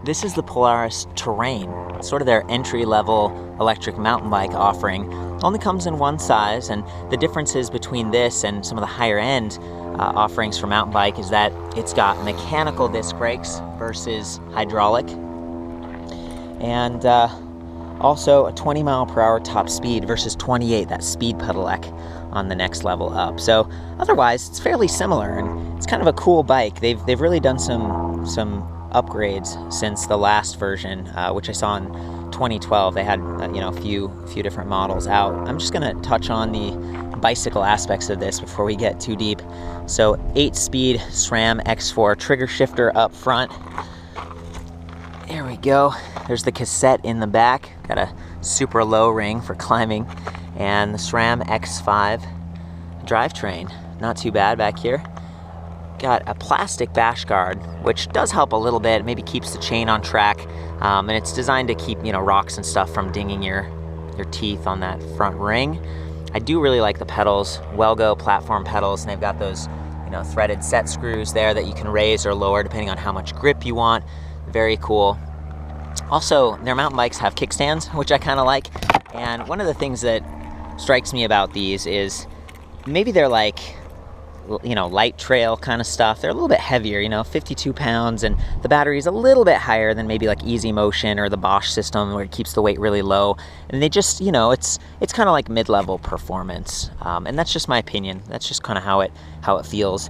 This is the Polaris Terrain, sort of their entry-level electric mountain bike offering. Only comes in one size, and the differences between this and some of the higher-end offerings for mountain bike is that it's got mechanical disc brakes versus hydraulic, and also a 20 mile per hour top speed versus 28, that speed pedelec on the next level up. So otherwise, it's fairly similar, and it's kind of a cool bike. They've really done some upgrades since the last version, which I saw in 2012. They had a few different models out. I'm just gonna touch on the bicycle aspects of this before we get too deep. So 8-speed SRAM X4 trigger shifter up front. There we go. There's the cassette in the back. Got a super low ring for climbing, and the SRAM X5 drivetrain. Not too bad back here. Got a plastic bash guard, which does help a little bit. Maybe keeps the chain on track, and it's designed to keep rocks and stuff from dinging your teeth on that front ring. I do really like the pedals, Wellgo platform pedals, and they've got those threaded set screws there that you can raise or lower depending on how much grip you want. Very cool. Also, their mountain bikes have kickstands, which I kind of like. And one of the things that strikes me about these is maybe they're like light trail kind of stuff. They're a little bit heavier, 52 pounds, and the battery is a little bit higher than maybe like Easy Motion or the Bosch system where it keeps the weight really low. And they just, it's kind of like mid-level performance. And that's just my opinion. That's just kind of how it feels.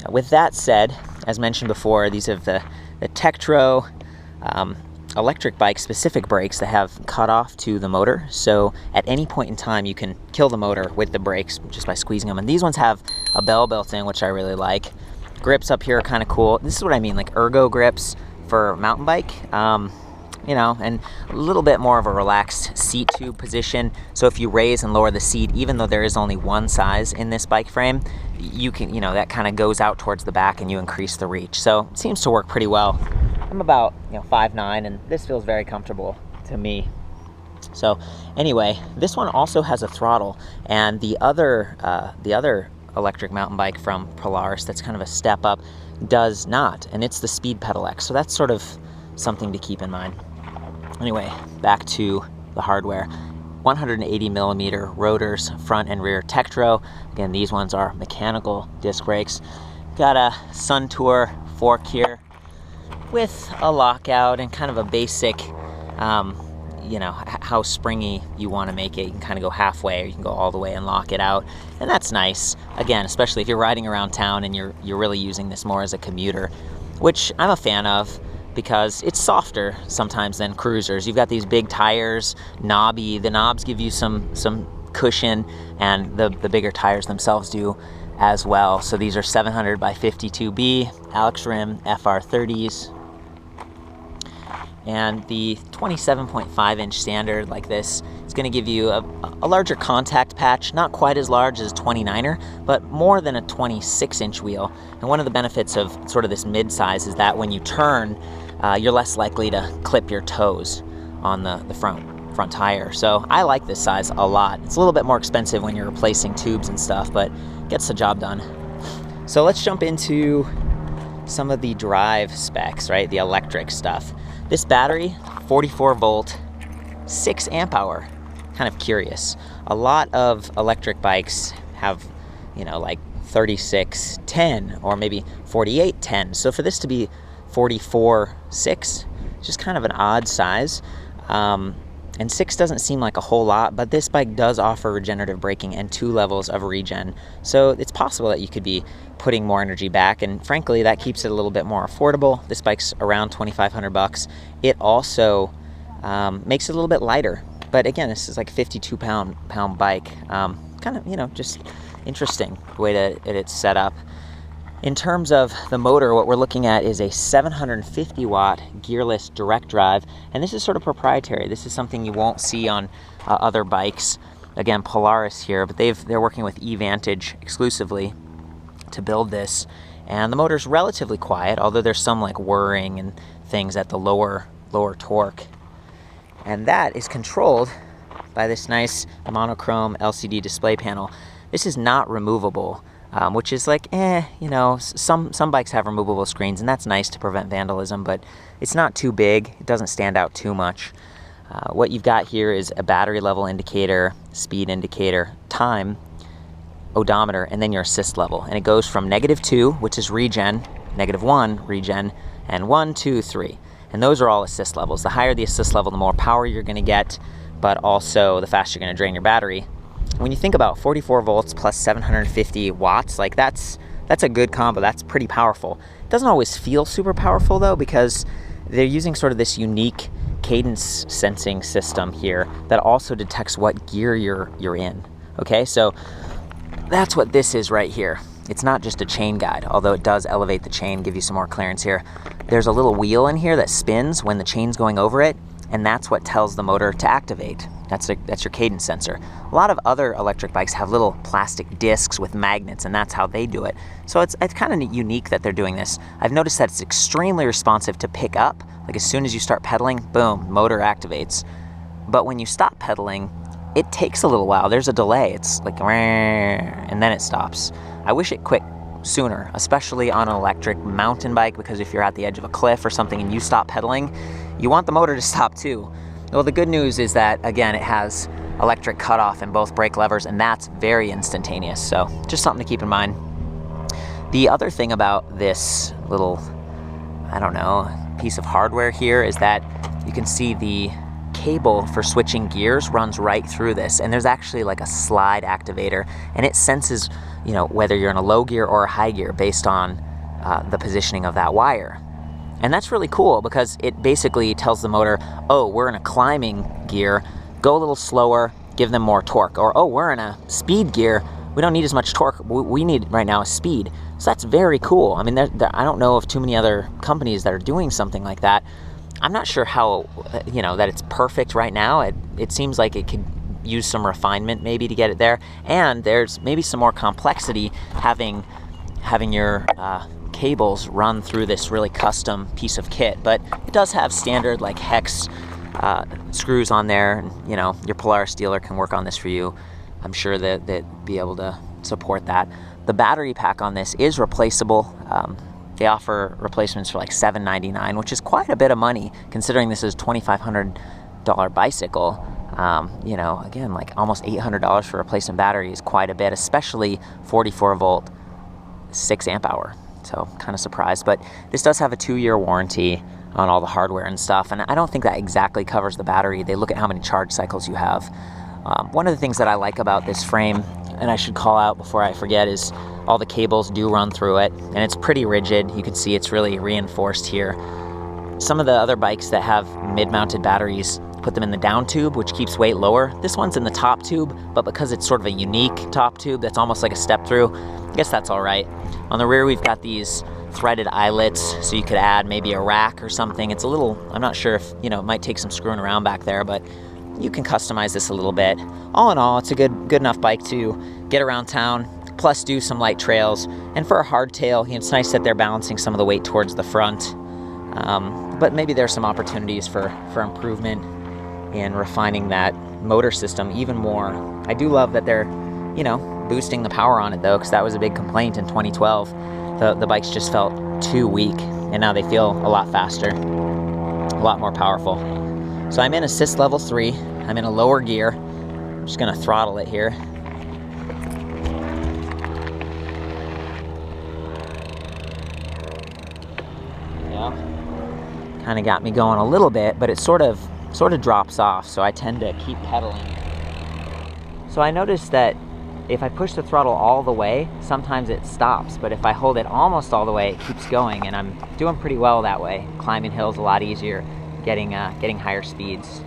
With that said, as mentioned before, these have the Tektro electric bike specific brakes that have cut off to the motor, so at any point in time you can kill the motor with the brakes just by squeezing them. And these ones have a bell built in, which I really like. Grips up here are kind of cool. This is what I mean, like ergo grips for mountain bike, and a little bit more of a relaxed seat tube position. So if you raise and lower the seat, even though there is only one size in this bike frame, you can, that kind of goes out towards the back and you increase the reach. So it seems to work pretty well. I'm about 5'9", and this feels very comfortable to me. So anyway, this one also has a throttle, and the other electric mountain bike from Polaris that's kind of a step up does not, and it's the Speed Pedelec. So that's sort of something to keep in mind. Anyway, back to the hardware. 180 millimeter rotors, front and rear Tektro. Again, these ones are mechanical disc brakes. Got a Suntour fork here with a lockout and kind of a basic, how springy you want to make it. You can kind of go halfway, or you can go all the way and lock it out, and that's nice. Again, especially if you're riding around town and you're really using this more as a commuter, which I'm a fan of because it's softer sometimes than cruisers. You've got these big tires, knobby. The knobs give you some cushion, and the bigger tires themselves do as well. So these are 700 by 52B Alex Rim FR30s. And the 27.5 inch standard like this is going to give you a larger contact patch, not quite as large as a 29er, but more than a 26 inch wheel. And one of the benefits of sort of this mid-size is that when you turn, you're less likely to clip your toes on the front tire. So I like this size a lot. It's a little bit more expensive when you're replacing tubes and stuff, but gets the job done. So let's jump into some of the drive specs, right? The electric stuff. This battery, 44 volt, 6 amp hour. Kind of curious. A lot of electric bikes have, like 3610 or maybe 4810. So for this to be 44.6, just kind of an odd size. And 6 doesn't seem like a whole lot, but this bike does offer regenerative braking and 2 levels of regen. So it's possible that you could be putting more energy back, and frankly, that keeps it a little bit more affordable. This bike's around $2,500. It also makes it a little bit lighter. But again, this is like a 52 pound bike. Kind of, just interesting the way that it's set up. In terms of the motor, what we're looking at is a 750 watt gearless direct drive, and this is sort of proprietary. This is something you won't see on other bikes. Again, Polaris here, but they're working with eVantage exclusively to build this, and the motor's relatively quiet, although there's some like whirring and things at the lower torque, and that is controlled by this nice monochrome LCD display panel. This is not removable. which is like, some bikes have removable screens, and that's nice to prevent vandalism, but it's not too big. It doesn't stand out too much. What you've got here is a battery level indicator, speed indicator, time, odometer, and then your assist level. And it goes from -2, which is regen, -1, regen, and 1, 2, 3. And those are all assist levels. The higher the assist level, the more power you're going to get, but also the faster you're going to drain your battery. When you think about 44 volts plus 750 watts, like that's a good combo. That's pretty powerful. It doesn't always feel super powerful though, because they're using sort of this unique cadence sensing system here that also detects what gear you're in. Okay, so that's what this is right here. It's not just a chain guide, although it does elevate the chain, give you some more clearance here. There's a little wheel in here that spins when the chain's going over it, and that's what tells the motor to activate. That's your cadence sensor. A lot of other electric bikes have little plastic discs with magnets, and that's how they do it. So it's kind of unique that they're doing this. I've noticed that it's extremely responsive to pick up. Like as soon as you start pedaling, boom, motor activates. But when you stop pedaling, it takes a little while. There's a delay. It's like, and then it stops. I wish it quit sooner, especially on an electric mountain bike, because if you're at the edge of a cliff or something and you stop pedaling, you want the motor to stop too. Well, the good news is that, again, it has electric cutoff in both brake levers, and that's very instantaneous. So just something to keep in mind. The other thing about this little, piece of hardware here is that you can see the cable for switching gears runs right through this, and there's actually like a slide activator, and it senses, whether you're in a low gear or a high gear based on the positioning of that wire. And that's really cool because it basically tells the motor, oh, we're in a climbing gear, go a little slower, give them more torque. Or, oh, we're in a speed gear, we don't need as much torque, we need right now is speed. So that's very cool. I mean, I don't know of too many other companies that are doing something like that. I'm not sure how, that it's perfect right now. It seems like it could use some refinement maybe to get it there. And there's maybe some more complexity having your cables run through this really custom piece of kit. But it does have standard like hex screws on there. And, your Polaris dealer can work on this for you. I'm sure that they'd be able to support that. The battery pack on this is replaceable. They offer replacements for like $7.99, which is quite a bit of money considering this is a $2,500 bicycle. Again, like almost $800 for a replacement battery is quite a bit, especially 44 volt, 6 amp hour. So kind of surprised, but this does have a 2-year warranty on all the hardware and stuff. And I don't think that exactly covers the battery. They look at how many charge cycles you have. One of the things that I like about this frame, and I should call out before I forget, is all the cables do run through it, and it's pretty rigid. You can see it's really reinforced here. Some of the other bikes that have mid-mounted batteries put them in the down tube, which keeps weight lower. This one's in the top tube, but because it's sort of a unique top tube that's almost like a step through, I guess that's all right. On the rear, we've got these threaded eyelets, so you could add maybe a rack or something. It's a little, I'm not sure if, it might take some screwing around back there, but you can customize this a little bit. All in all, it's a good enough bike to get around town, plus do some light trails. And for a hardtail, it's nice that they're balancing some of the weight towards the front. But maybe there's some opportunities for improvement in refining that motor system even more. I do love that they're, boosting the power on it though, because that was a big complaint in 2012. The bikes just felt too weak, and now they feel a lot faster, a lot more powerful. So I'm in assist level 3. I'm in a lower gear. I'm just gonna throttle it here. Kind of got me going a little bit, but it sort of drops off, so I tend to keep pedaling. So I noticed that if I push the throttle all the way, sometimes it stops, but if I hold it almost all the way, it keeps going, and I'm doing pretty well that way. Climbing hills a lot easier, getting higher speeds.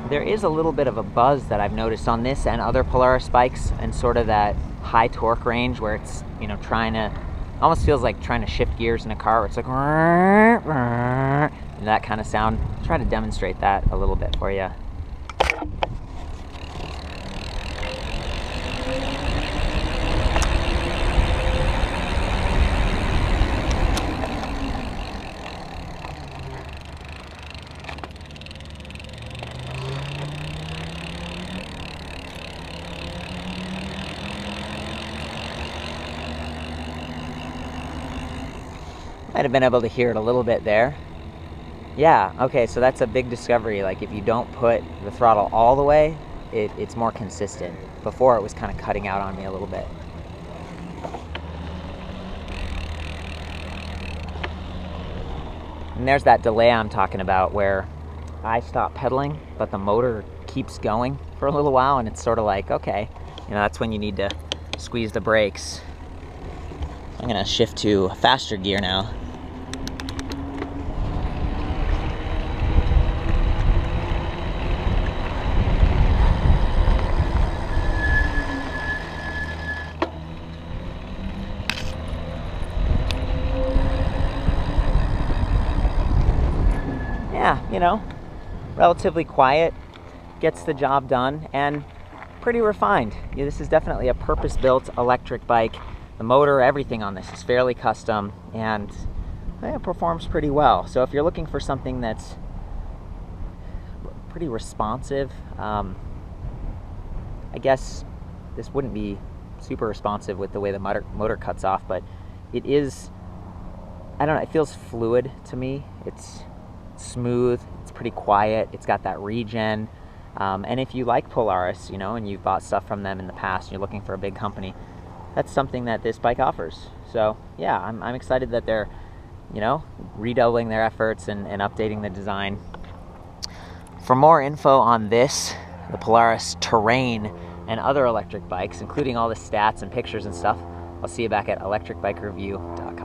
There is a little bit of a buzz that I've noticed on this and other Polaris bikes, and sort of that high torque range where it's, almost feels like trying to shift gears in a car, where it's like, that kind of sound. I'll try to demonstrate that a little bit for you. Might have been able to hear it a little bit there. Yeah, okay, so that's a big discovery. Like if you don't put the throttle all the way, it's more consistent. Before it was kind of cutting out on me a little bit. And there's that delay I'm talking about where I stop pedaling, but the motor keeps going for a little while, and it's sort of like, okay, that's when you need to squeeze the brakes. I'm gonna shift to faster gear now. Yeah, relatively quiet, gets the job done, and pretty refined. This is definitely a purpose-built electric bike. The motor, everything on this is fairly custom, and it performs pretty well. So if you're looking for something that's pretty responsive, I guess this wouldn't be super responsive with the way the motor cuts off, but it is, I don't know, it feels fluid to me. It's smooth, it's pretty quiet, it's got that regen, and if you like Polaris, and you've bought stuff from them in the past and you're looking for a big company, that's something that this bike offers. So yeah, I'm excited that they're redoubling their efforts and updating the design. For more info on this, the Polaris Terrain, and other electric bikes, including all the stats and pictures and stuff, I'll see you back at electricbikereview.com.